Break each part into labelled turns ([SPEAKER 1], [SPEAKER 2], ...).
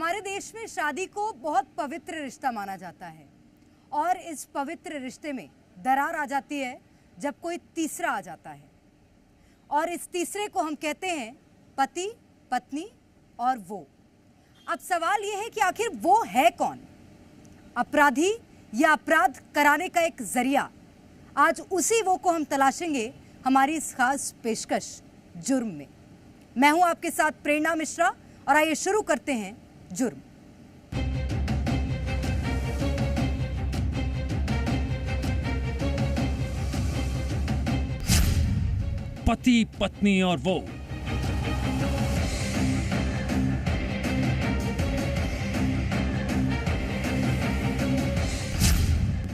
[SPEAKER 1] हमारे देश में शादी को बहुत पवित्र रिश्ता माना जाता है और इस पवित्र रिश्ते में दरार आ जाती है जब कोई तीसरा आ जाता है और इस तीसरे को हम कहते हैं पति, पत्नी और वो। अब सवाल ये है कि आखिर वो है कौन? अपराधी या अपराध कराने का एक जरिया? आज उसी वो को हम तलाशेंगे हमारी इस खास पेशकश जुर्म में। मैं हूं आपके साथ प्रेरणा मिश्रा और आइए शुरू करते हैं जुर्म।
[SPEAKER 2] पति, पत्नी और वो।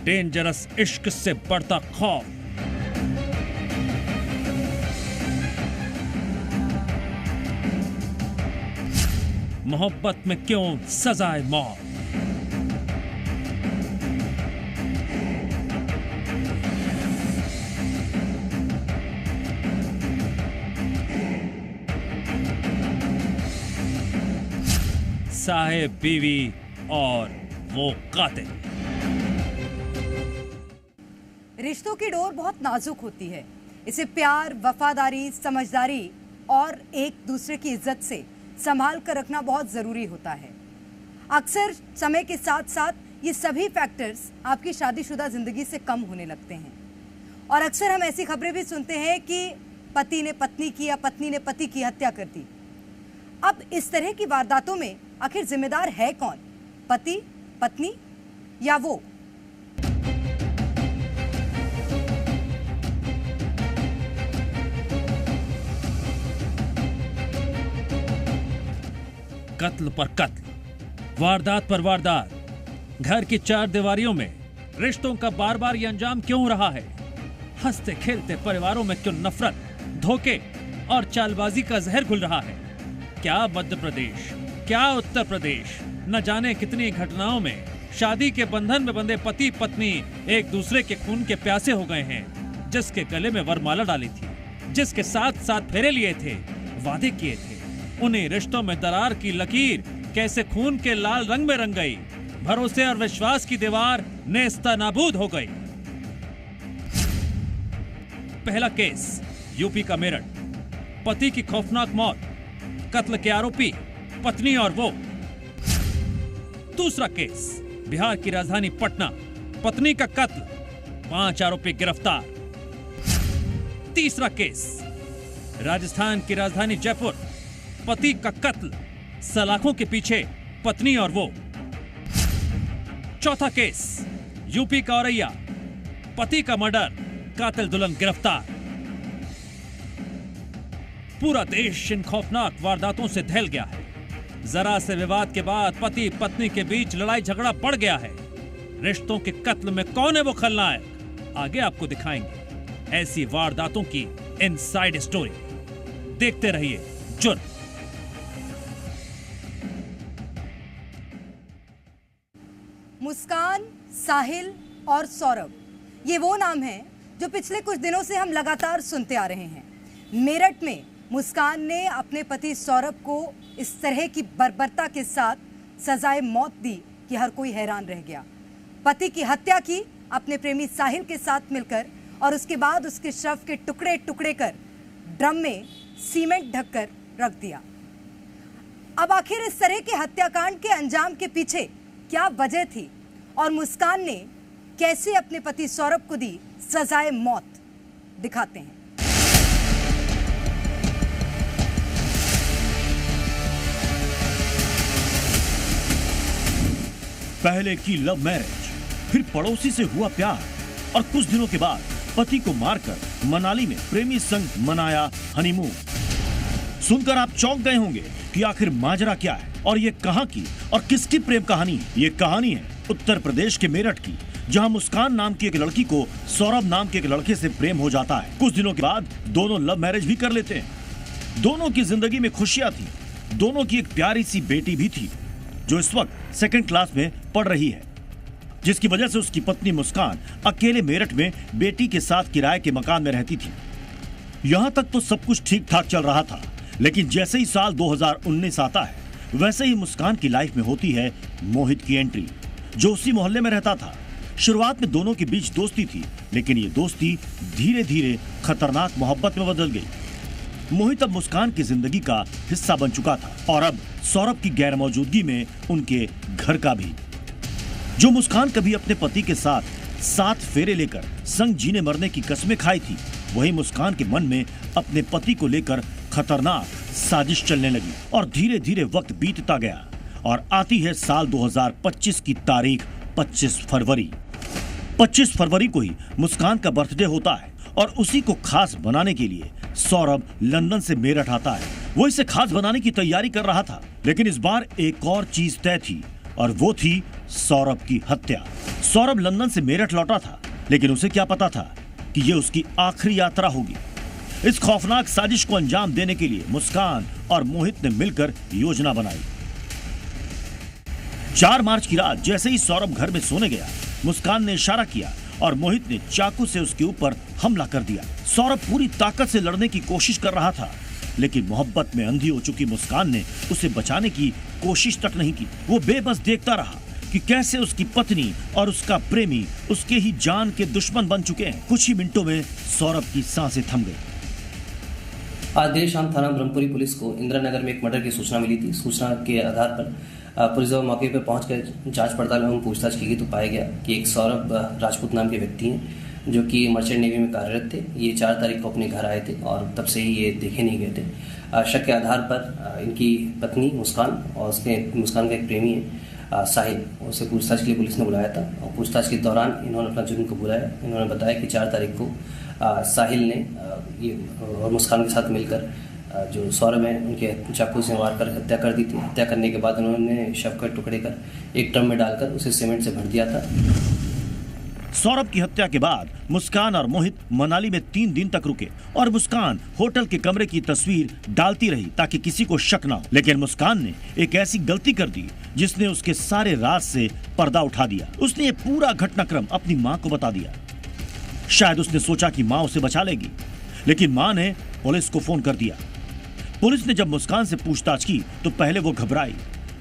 [SPEAKER 2] डेंजरस इश्क से बढ़ता खौफ। मोहब्बत में क्यों सजाए मौत। साहेब बीवी और वो कातिल।
[SPEAKER 1] रिश्तों की डोर बहुत नाजुक होती है। इसे प्यार, वफादारी, समझदारी और एक दूसरे की इज्जत से संभाल कर रखना बहुत जरूरी होता है। अक्सर समय के साथ साथ ये सभी फैक्टर्स आपकी शादीशुदा जिंदगी से कम होने लगते हैं और अक्सर हम ऐसी खबरें भी सुनते हैं कि पति ने पत्नी की या पत्नी ने पति की हत्या कर दी। अब इस तरह की वारदातों में आखिर जिम्मेदार है कौन? पति, पत्नी या वो?
[SPEAKER 2] कत्ल पर कत्ल, वारदात पर वारदात। घर की चार दीवारियों में रिश्तों का बार बार ये अंजाम क्यों रहा है? हंसते खेलते परिवारों में क्यों नफरत, धोखे और चालबाजी का जहर घुल रहा है? क्या मध्य प्रदेश, क्या उत्तर प्रदेश, न जाने कितनी घटनाओं में शादी के बंधन में बंधे पति पत्नी एक दूसरे के खून के प्यासे हो गए हैं। जिसके गले में वरमाला डाली थी, जिसके साथ साथ फेरे लिए थे, वादे किए थे, उन्हीं रिश्तों में दरार की लकीर कैसे खून के लाल रंग में रंग गई। भरोसे और विश्वास की दीवार नेस्तनाबूद हो गई। पहला केस यूपी का मेरठ। पति की खौफनाक मौत, कत्ल के आरोपी पत्नी और वो। दूसरा केस बिहार की राजधानी पटना। पत्नी का कत्ल, 5 आरोपी गिरफ्तार। तीसरा केस राजस्थान की राजधानी जयपुर। पति का कत्ल, सलाखों के पीछे पत्नी और वो। चौथा केस यूपी का औरैया। पति का मर्डर, कातिल दुल्हन गिरफ्तार। पूरा देश इन खौफनाक वारदातों से दहल गया है। जरा से विवाद के बाद पति पत्नी के बीच लड़ाई झगड़ा बढ़ गया है। रिश्तों के कत्ल में कौन है वो खलनायक? आगे आपको दिखाएंगे ऐसी वारदातों की इनसाइड स्टोरी। देखते रहिए जुर्म।
[SPEAKER 1] मुस्कान, साहिल और सौरभ, ये वो नाम हैं जो पिछले कुछ दिनों से हम लगातार सुनते आ रहे हैं। मेरठ में मुस्कान ने अपने पति सौरभ को इस तरह की बर्बरता के साथ सजाए मौत दी कि हर कोई हैरान रह गया। पति की हत्या की अपने प्रेमी साहिल के साथ मिलकर और उसके बाद उसके शव के टुकड़े टुकड़े कर ड्रम में सीमेंट ढककर रख दिया। अब आखिर इस तरह के हत्याकांड के अंजाम के पीछे क्या वजह थी और मुस्कान ने कैसे अपने पति सौरभ को दी सजाए मौत, दिखाते हैं।
[SPEAKER 3] पहले की लव मैरिज, फिर पड़ोसी से हुआ प्यार और कुछ दिनों के बाद पति को मारकर मनाली में प्रेमी संग मनाया हनीमून। सुनकर आप चौंक गए होंगे कि आखिर माजरा क्या है और ये कहां की और किसकी प्रेम कहानी है। ये कहानी है उत्तर प्रदेश के मेरठ की, जहां मुस्कान नाम की एक लड़की को सौरभ नाम के एक लड़के से प्रेम हो जाता है। कुछ दिनों के बाद दोनों लव मैरिज भी कर लेते हैं। दोनों की जिंदगी में खुशियां थी। दोनों की एक प्यारी सी बेटी भी थी जो इस वक्त 2nd क्लास में पढ़ रही है, जिसकी वजह से उसकी पत्नी मुस्कान अकेले मेरठ में बेटी के साथ किराए के मकान में रहती थी। यहां तक तो सब कुछ ठीक ठाक चल रहा था, लेकिन जैसे ही साल 2019 आता है वैसे ही मुस्कान की लाइफ में होती है मोहित की एंट्री, जो उसी मोहल्ले में रहता था। शुरुआत में दोनों के बीच दोस्ती थी, लेकिन ये दोस्ती धीरे धीरे खतरनाक मोहब्बत में बदल गई। मोहित अब मुस्कान की जिंदगी का हिस्सा बन चुका था और अब सौरभ की गैर मौजूदगी में उनके घर का भी। जो मुस्कान कभी अपने पति के साथ 7 फेरे लेकर संग जीने मरने की कस्में खाई थी, वही मुस्कान के मन में अपने पति को लेकर खतरनाक साजिश चलने लगी। और धीरे धीरे वक्त बीतता गया और आती है साल 2025 की तारीख 25 फरवरी। 25 फरवरी को ही मुस्कान का बर्थडे होता है और उसी को खास बनाने के लिए सौरभ लंदन से मेरठ आता है। वो इसे खास बनाने की तैयारी कर रहा था, लेकिन इस बार एक और चीज तय थी और वो थी सौरभ की हत्या। सौरभ लंदन से मेरठ लौटा था, लेकिन उसे क्या पता था कि ये उसकी आखिरी यात्रा होगी। इस खौफनाक साजिश को अंजाम देने के लिए मुस्कान और मोहित ने मिलकर योजना बनाई। 4 मार्च की रात जैसे ही सौरभ घर में सोने गया, मुस्कान ने इशारा किया और मोहित ने चाकू से उसके ऊपर हमला कर दिया। सौरभ पूरी ताकत से लड़ने की कोशिश कर रहा था, लेकिन मोहब्बत में अंधी हो चुकी मुस्कान ने उसे बचाने की कोशिश तक नहीं की। वो बेबस देखता रहा कि कैसे उसकी पत्नी और उसका प्रेमी उसके ही जान के दुश्मन बन चुके हैं। कुछ ही मिनटों में सौरभ की सांसें थम गई।
[SPEAKER 4] आज देर शाम थाना ब्रह्मपुरी पुलिस को इंदिरा नगर में एक मर्डर की सूचना मिली थी। सूचना के आधार पर पुलिस जब मौके पर पहुंचकर जांच पड़ताल एवं पूछताछ की गई तो पाया गया कि एक सौरभ राजपूत नाम के व्यक्ति हैं जो कि मर्चेंट नेवी में कार्यरत थे। ये 4 तारीख को अपने घर आए थे और तब से ही ये देखे नहीं गए थे। शक के आधार पर इनकी पत्नी मुस्कान और मुस्कान का एक प्रेमी है साहिल, उसे पूछताछ के लिए पुलिस ने बुलाया था और पूछताछ के दौरान इन्होंने अपना जुर्म कबूलाया। इन्होंने बताया कि 4 तारीख को साहिल ने ये और मुस्कान के साथ मिलकर जो सौरभ है उनके चाकू से मार कर हत्या कर दी थी। हत्या करने के बाद उन्होंने शव के टुकड़े कर एक ड्रम में डालकर उसे सीमेंट से भर दिया था।
[SPEAKER 3] सौरभ की हत्या के बाद मुस्कान और मोहित मनाली में 3 दिन तक रुके और मुस्कान होटल के कमरे की तस्वीर डालती रही ताकि किसी को शक ना हो। लेकिन मुस्कान ने एक ऐसी गलती कर दी जिसने उसके सारे राज से पर्दा उठा दिया। उसने ये पूरा घटनाक्रम अपनी माँ को बता दिया। शायद उसने सोचा कि माँ उसे बचा लेगी, लेकिन माँ ने पुलिस को फोन कर दिया। पुलिस ने जब मुस्कान से पूछताछ की तो पहले वो घबराई,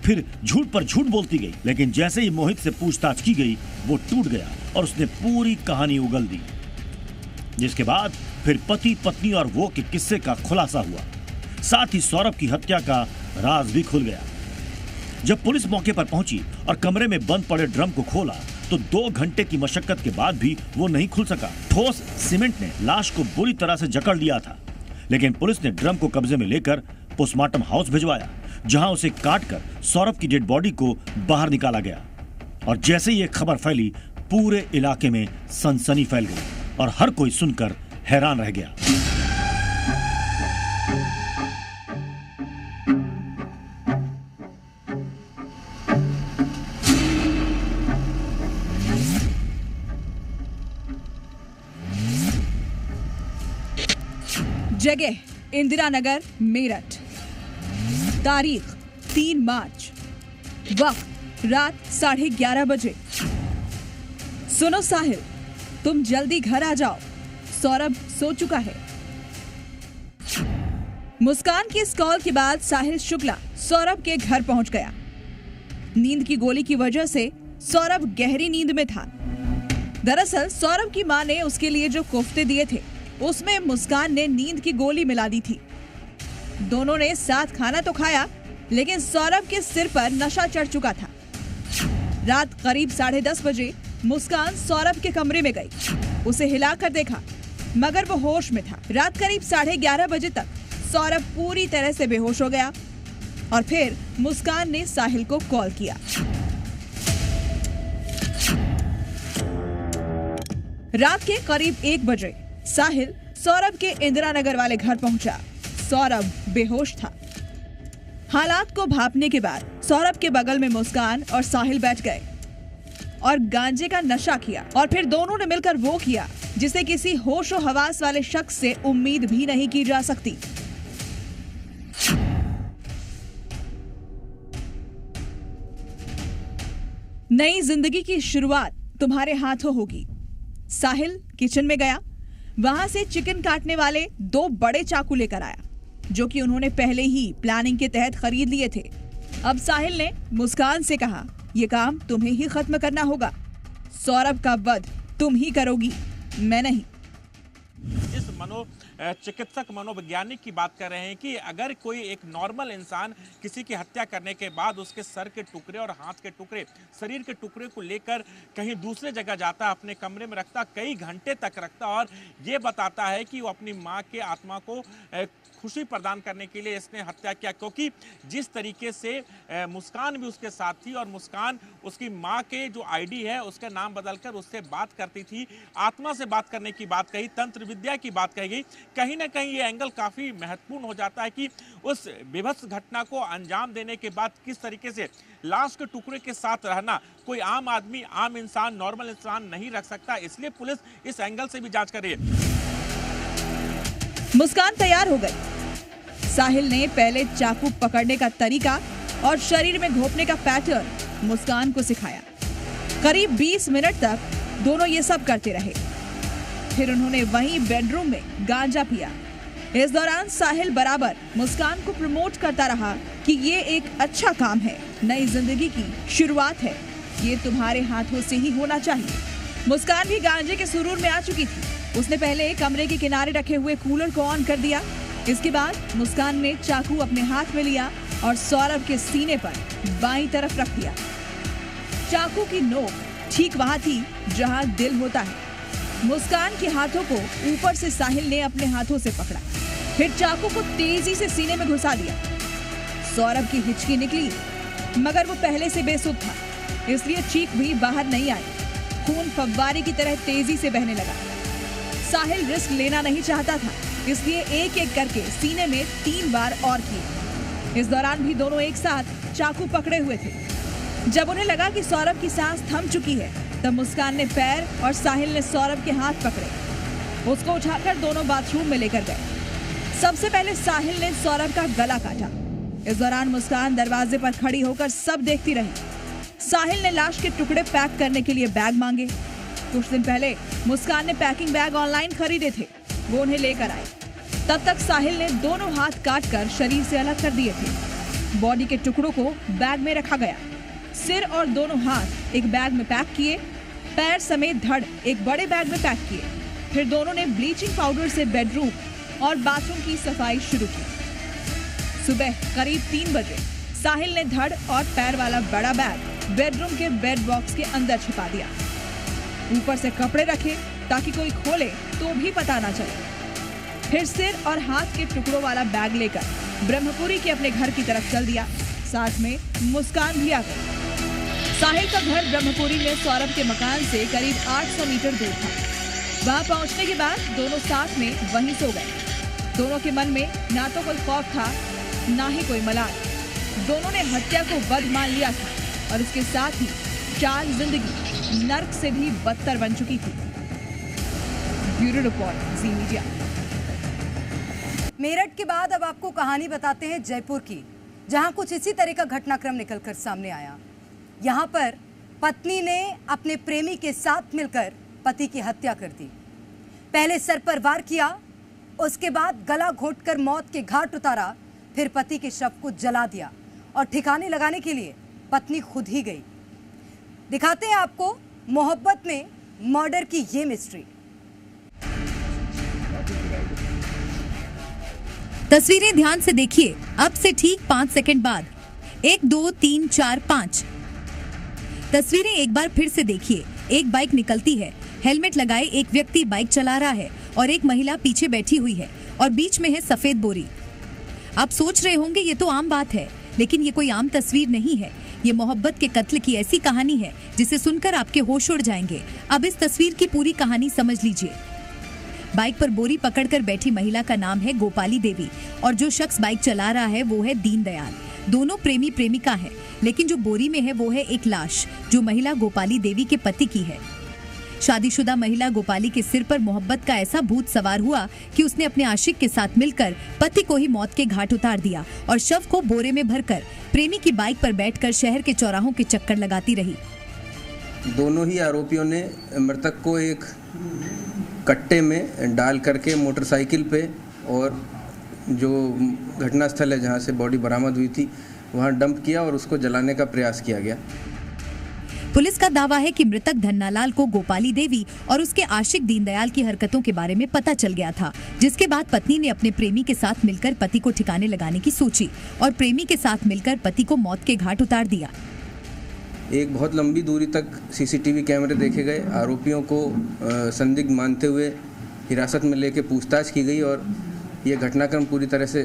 [SPEAKER 3] फिर झूठ पर झूठ बोलती गई, लेकिन जैसे ही मोहित से पूछताछ की गई वो टूट गया और उसने पूरी कहानी उगल दी। जिसके बाद फिर पति पत्नी और वो के किस्से का खुलासा हुआ, साथ ही सौरभ की हत्या का राज भी खुल गया। जब पुलिस मौके पर पहुंची और कमरे में बंद पड़े ड्रम को खोला तो 2 घंटे की मशक्कत के बाद भी वो नहीं खुल सका। ठोस सीमेंट ने लाश को बुरी तरह से जकड़ लिया था, लेकिन पुलिस ने ड्रम को कब्जे में लेकर पोस्टमार्टम हाउस भिजवाया, जहां उसे काटकर सौरभ की डेड बॉडी को बाहर निकाला गया। और जैसे ही ये खबर फैली, पूरे इलाके में सनसनी फैल गई और हर कोई सुनकर हैरान रह गया।
[SPEAKER 5] जगह इंदिरा नगर मेरठ, तारीख 3 मार्च, वक्त रात 11:30 बजे। सुनो साहिल, तुम जल्दी घर आ जाओ, सौरभ सो चुका है। मुस्कान की इस कॉल के बाद साहिल शुक्ला सौरभ के घर पहुंच गया। नींद की गोली की वजह से सौरभ गहरी नींद में था। दरअसल सौरभ की मां ने उसके लिए जो कोफ्ते दिए थे उसमें मुस्कान ने नींद की गोली मिला दी थी। दोनों ने साथ खाना तो खाया, लेकिन सौरभ के सिर पर नशा चढ़ चुका था। रात करीब 10:30 बजे मुस्कान सौरभ के कमरे में गई। उसे हिलाकर देखा, मगर वो होश में था। रात करीब 11:30 बजे तक सौरभ पूरी तरह से बेहोश हो गया और फिर मुस्कान ने साहिल को कॉल किया। रात के करीब 1 बजे साहिल सौरभ के इंदिरा नगर वाले घर पहुंचा। सौरभ बेहोश था। हालात को भांपने के बाद सौरभ के बगल में मुस्कान और साहिल बैठ गए और गांजे का नशा किया और फिर दोनों ने मिलकर वो किया जिसे किसी होशो हवास वाले शख्स से उम्मीद भी नहीं की जा सकती। नई जिंदगी की शुरुआत तुम्हारे हाथों होगी। साहिल किचन में गया, वहां से चिकन काटने वाले 2 बड़े चाकू लेकर आया, जो कि उन्होंने पहले ही प्लानिंग के तहत खरीद लिए थे। अब साहिल ने मुस्कान से कहा, ये काम तुम्हें ही खत्म करना होगा। सौरभ का वध तुम ही करोगी, मैं नहीं।
[SPEAKER 6] इस चिकित्सक मनोवैज्ञानिक की बात कर रहे हैं कि अगर कोई एक नॉर्मल इंसान किसी की हत्या करने के बाद उसके सर के टुकड़े और हाथ के टुकड़े, शरीर के टुकड़े को लेकर कहीं दूसरे जगह जाता, अपने कमरे में रखता, कई घंटे तक रखता और ये बताता है कि वो अपनी माँ के आत्मा को खुशी प्रदान करने के लिए इसने हत्या किया, क्योंकि जिस तरीके से मुस्कान भी उसके साथ थी और मुस्कान उसकी माँ के जो आईडी है उसका नाम बदलकर उससे बात करती थी, आत्मा से बात करने की बात कही, तंत्र विद्या की बात कही गई। कहीं ना कहीं ये एंगल काफ़ी महत्वपूर्ण हो जाता है कि उस विभत्स घटना को अंजाम देने के बाद किस तरीके से लाश के टुकड़े के साथ रहना कोई आम आदमी, आम इंसान, नॉर्मल इंसान नहीं रख सकता। इसलिए पुलिस इस एंगल से भी जांच कर रही है।
[SPEAKER 5] मुस्कान तैयार हो गई। साहिल ने पहले चाकू पकड़ने का तरीका और शरीर में घोंपने का पैटर्न मुस्कान को सिखाया। करीब 20 मिनट तक दोनों ये सब करते रहे। फिर उन्होंने वहीं बेडरूम में गांजा पिया। इस दौरान साहिल बराबर मुस्कान को प्रमोट करता रहा कि ये एक अच्छा काम है, नई जिंदगी की शुरुआत है, ये तुम्हारे हाथों से ही होना चाहिए। मुस्कान भी गांजे के सुरूर में आ चुकी थी। उसने पहले कमरे के किनारे रखे हुए कूलर को ऑन कर दिया। इसके बाद मुस्कान ने चाकू अपने हाथ में लिया और सौरभ के सीने पर बाईं तरफ रख दिया। चाकू की नोक ठीक वहां थी जहां दिल होता है। मुस्कान के हाथों को ऊपर से साहिल ने अपने हाथों से पकड़ा, फिर चाकू को तेजी से सीने में घुसा दिया। सौरभ की हिचकी निकली, मगर वो पहले से बेसुध था, इसलिए चीख भी बाहर नहीं आई। खून फव्वारे की तरह तेजी से बहने लगा। साहिल रिस्क लेना नहीं चाहता था, इसलिए एक एक करके सीने में 3 बार और किए। इस दौरान भी दोनों एक साथ चाकू पकड़े हुए थे। जब उन्हें लगा कि सौरभ की सांस थम चुकी है, तब मुस्कान ने पैर और साहिल ने सौरभ के हाथ पकड़े। उसको उठाकर दोनों बाथरूम में लेकर गए। सबसे पहले साहिल ने सौरभ का गला काटा। इस दौरान मुस्कान दरवाजे पर खड़ी होकर सब देखती रही। साहिल ने लाश के टुकड़े पैक करने के लिए बैग मांगे। कुछ दिन पहले मुस्कान ने पैकिंग बैग ऑनलाइन खरीदे थे, वो उन्हें लेकर आए। तब तक साहिल ने दोनों हाथ काटकर शरीर से अलग कर दिए थे। बॉडी के टुकड़ों को बैग में रखा गया। सिर और दोनों हाथ एक बैग में पैक किए, पैर समेत धड़ एक बड़े बैग में पैक किए। फिर दोनों ने ब्लीचिंग पाउडर से बेडरूम और बाथरूम की सफाई शुरू की। सुबह करीब 3 बजे साहिल ने धड़ और पैर वाला बड़ा बैग बेडरूम के बेड बॉक्स के अंदर छिपा दिया। ऊपर से कपड़े रखे ताकि कोई खोले तो भी पता ना चले। फिर सिर और हाथ के टुकड़ों वाला बैग लेकर ब्रह्मपुरी के अपने घर की तरफ चल दिया। साथ में मुस्कान भी आ गई। साहिल का घर ब्रह्मपुरी में सौरभ के मकान से करीब 800 मीटर दूर था। वहां पहुंचने के बाद दोनों साथ में वहीं सो गए। दोनों के मन में ना तो कोई खौफ था, ना ही कोई मलाल। दोनों ने हत्या को वध मान लिया था और इसके साथ ही 4 जिंदगी नर्क से भी बदतर बन चुकी थी। ब्यूरो रिपोर्ट, जी मीडिया।
[SPEAKER 1] मेरठ के बाद अब आपको कहानी बताते हैं जयपुर की, जहां कुछ इसी तरह का घटनाक्रम निकलकर सामने आया। यहां पर पत्नी ने अपने प्रेमी के साथ मिलकर पति की हत्या कर दी। पहले सर पर वार किया, उसके बाद गला घोंटकर मौत के घाट उतारा, फिर पति के शव को जला दिया और ठिकाने लगाने के लिए पत्नी खुद ही गई। दिखाते हैं आपको मोहब्बत में मर्डर की ये मिस्ट्री।
[SPEAKER 7] तस्वीरें ध्यान से देखिए। अब से ठीक 5 सेकंड बाद 1 2 3 4 5। तस्वीरें एक बार फिर से देखिए। एक बाइक निकलती है, हेलमेट लगाए एक व्यक्ति बाइक चला रहा है और एक महिला पीछे बैठी हुई है और बीच में है सफेद बोरी। आप सोच रहे होंगे ये तो आम बात है, लेकिन ये कोई आम तस्वीर नहीं है। ये मोहब्बत के कत्ल की ऐसी कहानी है जिसे सुनकर आपके होश उड़ जाएंगे। अब इस तस्वीर की पूरी कहानी समझ लीजिए। बाइक पर बोरी पकड़कर बैठी महिला का नाम है गोपाली देवी और जो शख्स बाइक चला रहा है वो है दीनदयाल। दोनों प्रेमी प्रेमिका है, लेकिन जो बोरी में है वो है एक लाश जो महिला गोपाली देवी के पति की है। शादीशुदा महिला गोपाली के सिर पर मोहब्बत का ऐसा भूत सवार हुआ कि उसने अपने आशिक के साथ मिलकर पति को ही मौत के घाट उतार दिया और शव को बोरे में भरकर प्रेमी की बाइक पर बैठकर शहर के चौराहों के चक्कर लगाती रही।
[SPEAKER 8] दोनों ही आरोपियों ने मृतक को एक कट्टे में डाल करके मोटरसाइकिल पे, और जो घटनास्थल है जहाँ से बॉडी बरामद हुई थी वहाँ डंप किया और उसको जलाने का प्रयास किया गया।
[SPEAKER 7] पुलिस का दावा है कि मृतक धन्नालाल को गोपाली देवी और उसके आशिक दीनदयाल की हरकतों के बारे में पता चल गया था, जिसके बाद पत्नी ने अपने प्रेमी के साथ मिलकर पति को ठिकाने लगाने की सोची और प्रेमी के साथ मिलकर पति को मौत के घाट उतार दिया।
[SPEAKER 8] एक बहुत लंबी दूरी तक सीसीटीवी कैमरे देखे गए। आरोपियों को संदिग्ध मानते हुए हिरासत में लेके पूछताछ की गई और ये घटनाक्रम पूरी तरह से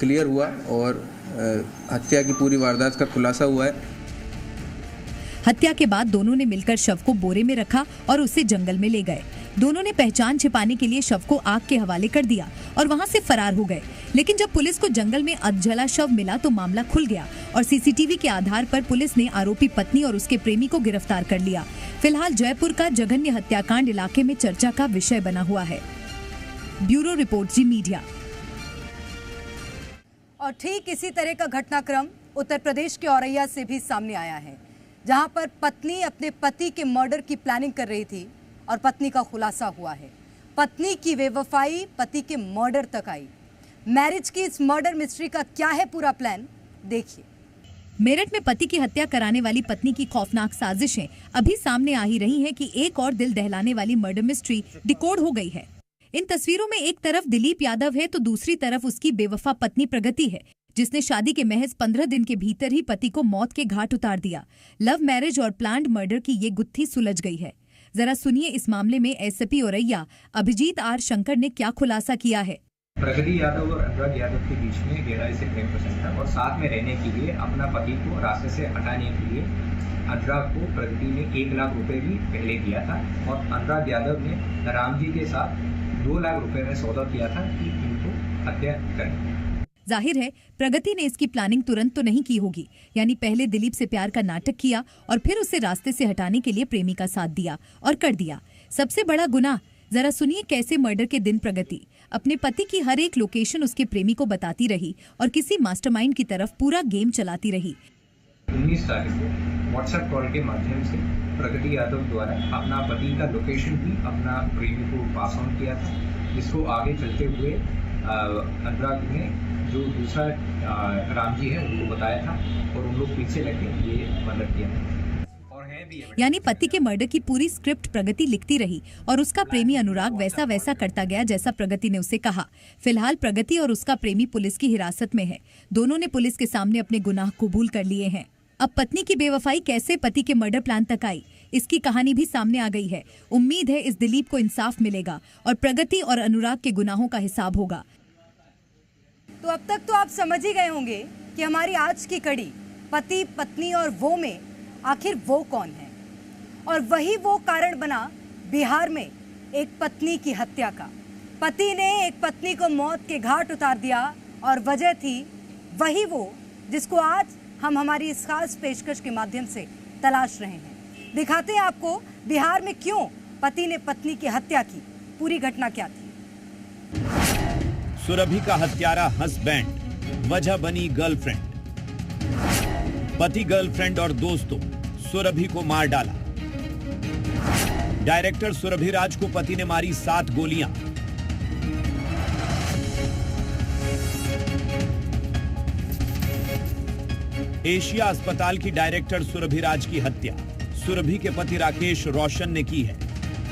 [SPEAKER 8] क्लियर हुआ और हत्या की पूरी वारदात का खुलासा हुआ है।
[SPEAKER 7] हत्या के बाद दोनों ने मिलकर शव को बोरे में रखा और उसे जंगल में ले गए। दोनों ने पहचान छिपाने के लिए शव को आग के हवाले कर दिया और वहां से फरार हो गए। लेकिन जब पुलिस को जंगल में अधजला शव मिला तो मामला खुल गया और सीसीटीवी के आधार पर पुलिस ने आरोपी पत्नी और उसके प्रेमी को गिरफ्तार कर लिया। फिलहाल जयपुर का जघन्य हत्याकांड इलाके में चर्चा का विषय बना हुआ है। ब्यूरो रिपोर्ट, जी मीडिया।
[SPEAKER 1] और ठीक इसी तरह का घटनाक्रम उत्तर प्रदेश के औरैया से भी सामने आया है, जहां पर पत्नी अपने पति के मर्डर की प्लानिंग कर रही थी और पत्नी का खुलासा हुआ है। पत्नी की बेवफाई पति के मर्डर तक आई। मैरिज की इस मर्डर मिस्ट्री का क्या है पूरा प्लान, देखिए।
[SPEAKER 7] मेरठ में पति की हत्या कराने वाली पत्नी की खौफनाक साजिशें अभी सामने आ ही रही हैं कि एक और दिल दहलाने वाली मर्डर मिस्ट्री डिकोड हो गई है। इन तस्वीरों में एक तरफ दिलीप यादव है तो दूसरी तरफ उसकी बेवफा पत्नी प्रगति है, जिसने शादी के महज 15 दिन के भीतर ही पति को मौत के घाट उतार दिया। लव मैरिज और प्लान्ड मर्डर की ये गुत्थी सुलझ गई है। जरा सुनिए इस मामले में एसपी औरैया अभिजीत आर शंकर ने क्या खुलासा किया है।
[SPEAKER 9] प्रगति यादव और अनुराग यादव के बीच में गहराई से प्रेम प्रसंग था और साथ में रहने के लिए अपना पति को रास्ते से हटाने के लिए अनुराग को प्रगति ने 1 लाख रुपए भी पहले दिया था और अनुराग यादव ने राम जी के साथ 2 लाख रुपए में सौदा किया था कि इनको हत्या करें।
[SPEAKER 7] जाहिर है प्रगति ने इसकी प्लानिंग तुरंत तो नहीं की होगी, यानी पहले दिलीप से प्यार का नाटक किया और फिर उसे रास्ते से हटाने के लिए प्रेमी का साथ दिया और कर दिया। सबसे बड़ा गुनाह, जरा सुनिए कैसे मर्डर के दिन प्रगति अपने पति की हर एक लोकेशन उसके प्रेमी को बताती रही और किसी मास्टरमाइंड की तरफ पूरा गेम चलाती रही।
[SPEAKER 9] 19 तारीख को व्हाट्सएप कॉल के माध्यम से प्रगति यादव द्वारा अपना पति का लोकेशन भी अपना प्रेमी को पास ऑन किया था, जिसको आगे चलते हुए अनुराग ने जो दूसरा राम जी है उनको बताया था और उन लोग पीछे लगे ये मर्डर किया और है भी।
[SPEAKER 7] यानी पति के मर्डर की पूरी स्क्रिप्ट प्रगति लिखती रही और उसका प्रेमी अनुराग वैसा वैसा करता गया जैसा प्रगति ने उसे कहा। फिलहाल प्रगति और उसका प्रेमी पुलिस की हिरासत में है। दोनों ने पुलिस के सामने अपने गुनाह कबूल कर लिए हैं। अब पत्नी की बेवफाई कैसे पति के मर्डर प्लान तक आई, इसकी कहानी भी सामने आ गई है। उम्मीद है इस दिलीप को इंसाफ मिलेगा और प्रगति और अनुराग के गुनाहों का हिसाब होगा।
[SPEAKER 1] तो अब तक तो आप समझ ही गए होंगे कि हमारी आज की कड़ी पति पत्नी और वो में आखिर वो कौन है, और वही वो कारण बना बिहार में एक पत्नी की हत्या का। पति ने एक पत्नी को मौत के घाट उतार दिया और वजह थी वही वो जिसको आज हम हमारी इस खास पेशकश के माध्यम से तलाश रहे हैं। दिखाते हैं आपको बिहार में क्यों पति ने पत्नी की हत्या की, पूरी घटना क्या थी।
[SPEAKER 3] सुरभि का हत्यारा हस्बैंड, वजह बनी गर्लफ्रेंड। पति गर्लफ्रेंड और दोस्तों सुरभि को मार डाला। डायरेक्टर सुरभि राज को पति ने मारी 7 गोलियां। एशिया अस्पताल की डायरेक्टर सुरभि राज की हत्या सुरभि के पति राकेश रोशन ने की है।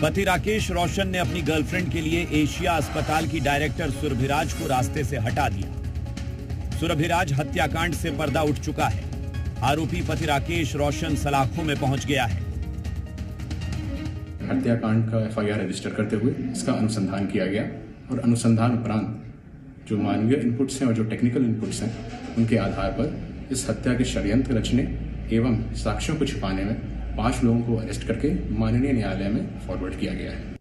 [SPEAKER 3] पति राकेश रोशन ने अपनी गर्लफ्रेंड के लिए एशिया अस्पताल की डायरेक्टर सुरभि राज को रास्ते से हटा दिया। सुरभि राज हत्याकांड से पर्दा उठ चुका है। आरोपी पति राकेश रोशन सलाखों में पहुंच गया है।
[SPEAKER 10] हत्याकांड का एफआईआर रजिस्टर करते हुए इसका अनुसंधान किया गया और अनुसंधान उपरांत जो मानवीय इनपुट्स हैं और जो टेक्निकल इनपुट्स हैं उनके आधार पर इस हत्या के षड्यंत्र रचने एवं साक्ष्यों को छिपाने में 5 लोगों को अरेस्ट करके माननीय न्यायालय में फॉरवर्ड किया गया है।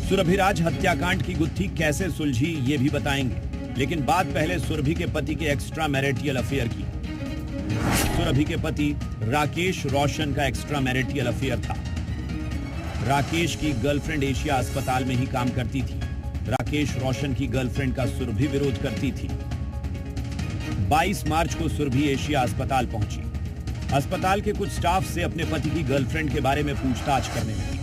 [SPEAKER 3] सुरभि राज हत्याकांड की गुत्थी कैसे सुलझी ये भी बताएंगे, लेकिन बात पहले सुरभि के पति के एक्स्ट्रा मैरिटियल अफेयर की। सुरभि के पति राकेश रोशन का एक्स्ट्रा मैरिटियल अफेयर था। राकेश की गर्लफ्रेंड एशिया अस्पताल में ही काम करती थी। राकेश रोशन की गर्लफ्रेंड का सुरभि विरोध करती थी। 22 मार्च को सुरभि एशिया अस्पताल पहुंची। अस्पताल के कुछ स्टाफ से अपने पति की गर्लफ्रेंड के बारे में पूछताछ करने लगी,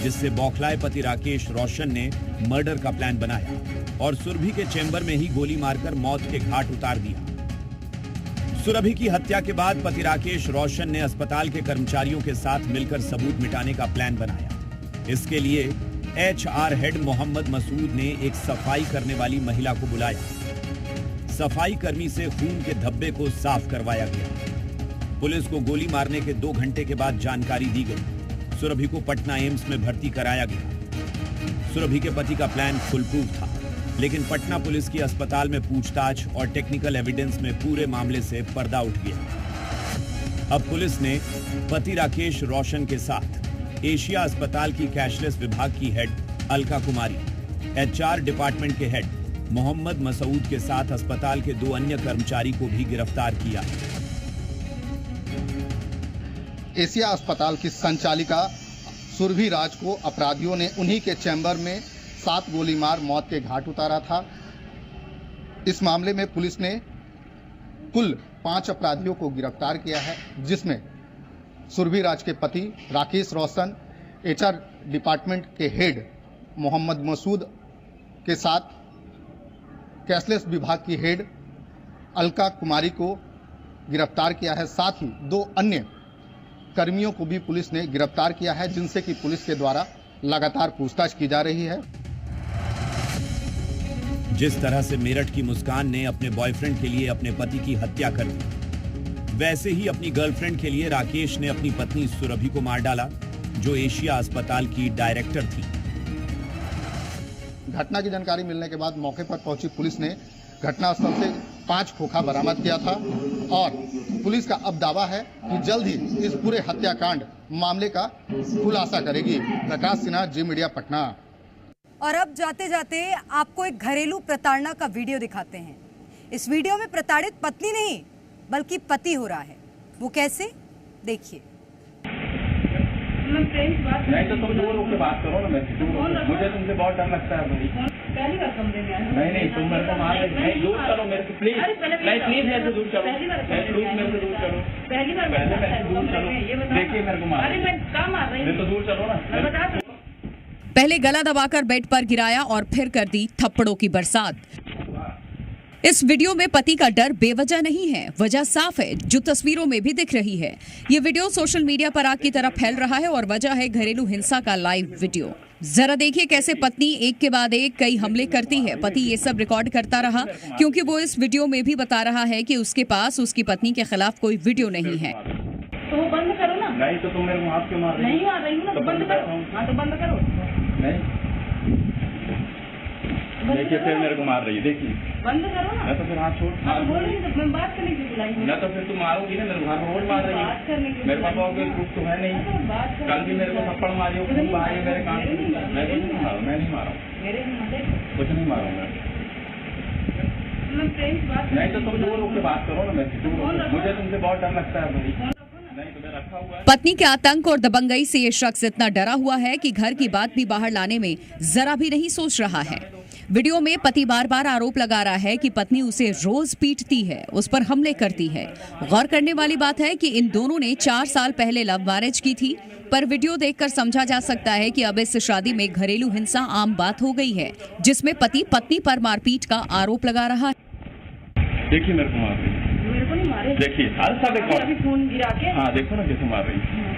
[SPEAKER 3] जिससे बौखलाए पति राकेश रोशन ने
[SPEAKER 11] मर्डर का प्लान बनाया और सुरभि के चेंबर में ही गोली मारकर मौत के घाट उतार दिया। सुरभि की हत्या के बाद पति राकेश रोशन ने अस्पताल के कर्मचारियों के साथ मिलकर सबूत मिटाने का प्लान बनाया। इसके लिए HR हेड मोहम्मद मसूद ने एक सफाई करने वाली महिला को बुलाया। सफाई कर्मी से खून के धब्बे को साफ करवाया गया। पुलिस को गोली मारने के 2 घंटे के बाद जानकारी दी गई। सुरभि को पटना एम्स में भर्ती कराया गया। सुरभि के पति का प्लान फुल प्रूफ था, लेकिन पटना पुलिस की अस्पताल में पूछताछ और टेक्निकल एविडेंस में पूरे मामले से पर्दा उठ गया। अब पुलिस ने पति राकेश रोशन के साथ एशिया अस्पताल की कैशलेस विभाग की हेड अलका कुमारी, HR डिपार्टमेंट के हेड मोहम्मद मसूद के साथ अस्पताल के 2 अन्य कर्मचारी को भी गिरफ्तार किया।
[SPEAKER 12] एशिया अस्पताल की संचालिका सुरभि राज को अपराधियों ने उन्हीं के चैम्बर में 7 गोली मार मौत के घाट उतारा था। इस मामले में पुलिस ने कुल 5 अपराधियों को गिरफ्तार किया है, जिसमें सुरभि राज के पति राकेश रोशन, HR डिपार्टमेंट के हेड मोहम्मद मसूद के साथ कैशलेस विभाग की हेड अलका कुमारी को गिरफ्तार किया है। साथ ही 2 अन्य कर्मियों को भी पुलिस ने गिरफ्तार किया है, जिनसे कि पुलिस के द्वारा लगातार पूछताछ की जा रही है।
[SPEAKER 11] जिस तरह से मेरठ की मुस्कान ने अपने बॉयफ्रेंड के लिए अपने पति की हत्या कर दी, वैसे ही अपनी गर्लफ्रेंड के लिए राकेश ने अपनी पत्नी सुरभि को मार डाला, जो एशिया अस्पताल की डायरेक्टर थी।
[SPEAKER 12] घटना की जानकारी मिलने के बाद मौके पर पहुंची पुलिस ने घटनास्थल से 5 खोखा बरामद किया था और पुलिस का अब दावा है कि जल्द ही इस पूरे हत्याकांड मामले का खुलासा करेगी। प्रकाश सिन्हा, जी मीडिया, पटना।
[SPEAKER 1] और अब जाते जाते आपको एक घरेलू प्रताड़ना का वीडियो दिखाते हैं। इस वीडियो में प्रताड़ित पत्नी नहीं बल्कि पति हो रहा है। वो कैसे, देखिए।
[SPEAKER 13] नहीं तो तुम दूर होकर बात करो ना। मुझे तुमसे बहुत डर लगता है भाई।
[SPEAKER 14] पहली बार कमरे में आए।
[SPEAKER 13] नहीं तुम मेरे को मार रहे। नहीं, दूर चलो मेरे को प्लीज। नहीं प्लीज मेरे से दूर चलो। नहीं प्लीज मेरे से दूर चलो।
[SPEAKER 14] पहली बार
[SPEAKER 13] मेरे से दूर चलो। देखिए मेरे को मार।
[SPEAKER 14] अरे मैं कहाँ मार रही हूँ?
[SPEAKER 13] तो दूर चलो ना।
[SPEAKER 5] पहले गला दबाकर बेड पर गिराया और फिर कर दी थप्पड़ों की बरसात। इस वीडियो में पति का डर बेवजह नहीं है, वजह साफ है जो तस्वीरों में भी दिख रही है। ये वीडियो सोशल मीडिया पर आग की तरह फैल रहा है और वजह है घरेलू हिंसा का लाइव वीडियो। जरा देखिए कैसे पत्नी एक के बाद एक कई हमले करती है। पति ये सब रिकॉर्ड करता रहा क्योंकि वो इस वीडियो में भी बता रहा है कि उसके पास उसकी पत्नी के खिलाफ कोई वीडियो नहीं है।
[SPEAKER 14] तो वो बंद करो ना।
[SPEAKER 13] नहीं तो तुम मेरे को हाथ क्यों मार रही हो?
[SPEAKER 14] नहीं मार रही हूँ ना, तो बंद करो। हाँ तो बंद करो।
[SPEAKER 13] नहीं देखिए फिर मेरे को मार रही है। देखिए
[SPEAKER 14] बंद करो ना।
[SPEAKER 13] तो फिर हाथ छोड़।
[SPEAKER 14] बोल रही तो मैं बात करने की बुलाई हूँ।
[SPEAKER 13] ना तो फिर तुम मारोगी ना। मेरे को हाथ रोड मार रही है। मेरे पास और कोई प्रूफ तो है नहीं। कल भी मेरे को थप्पड़ मारी हो, खून बहा है मेरे कान से। मैं कुछ नहीं मारा। मैं नहीं मारा। कुछ नहीं मारूंगा। नहीं तो तुम दूर होकर बात करो ना। मुझे तुमसे बहुत डर लगता है भाई।
[SPEAKER 5] पत्नी के आतंक और दबंगई से ये शख्स इतना डरा हुआ है कि घर की बात भी बाहर लाने में जरा भी नहीं सोच रहा है। वीडियो में पति बार बार आरोप लगा रहा है कि पत्नी उसे रोज पीटती है, उस पर हमले करती है। गौर करने वाली बात है कि इन दोनों ने 4 साल पहले लव मैरिज की थी, पर वीडियो देखकर समझा जा सकता है कि अब इस शादी में घरेलू हिंसा आम बात हो गई है, जिसमें पति पत्नी पर मारपीट का आरोप लगा रहा है।
[SPEAKER 13] देखिए मेरे को मार रही।
[SPEAKER 14] मेरे को नहीं मारे।
[SPEAKER 13] देखिए देखो
[SPEAKER 14] अभी फोन गिरा के।
[SPEAKER 13] हाँ देखो ना कैसे मार रही।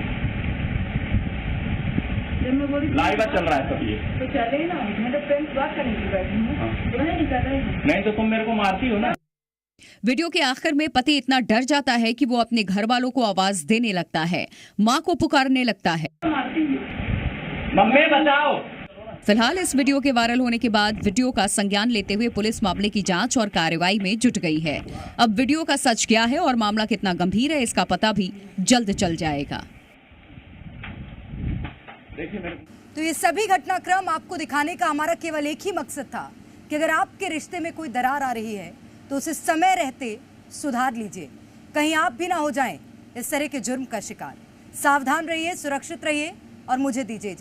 [SPEAKER 13] लाइव चल रहा है सब ये।
[SPEAKER 14] तो चले ना, मैं तो फ्रेंड्स बात करने की बैठी हूँ। तो नहीं कर रही हूँ।
[SPEAKER 13] नहीं तो तुम मेरे को मारती हो ना।
[SPEAKER 5] वीडियो के आखिर में पति इतना डर जाता है कि वो अपने घर वालों को आवाज देने लगता है, माँ को पुकारने लगता है।
[SPEAKER 13] मम्मी बचाओ।
[SPEAKER 5] फिलहाल इस वीडियो के वायरल होने के बाद वीडियो का संज्ञान लेते हुए पुलिस मामले की जांच और कार्रवाई में जुट गई है। अब वीडियो का सच क्या है और मामला कितना गंभीर है, इसका पता भी जल्द चल जाएगा।
[SPEAKER 1] तो ये सभी घटनाक्रम आपको दिखाने का हमारा केवल एक ही मकसद था कि अगर आपके रिश्ते में कोई दरार आ रही है तो उसे समय रहते सुधार लीजिए, कहीं आप भी ना हो जाएं इस तरह के जुर्म का शिकार। सावधान रहिए, सुरक्षित रहिए और मुझे दीजिए।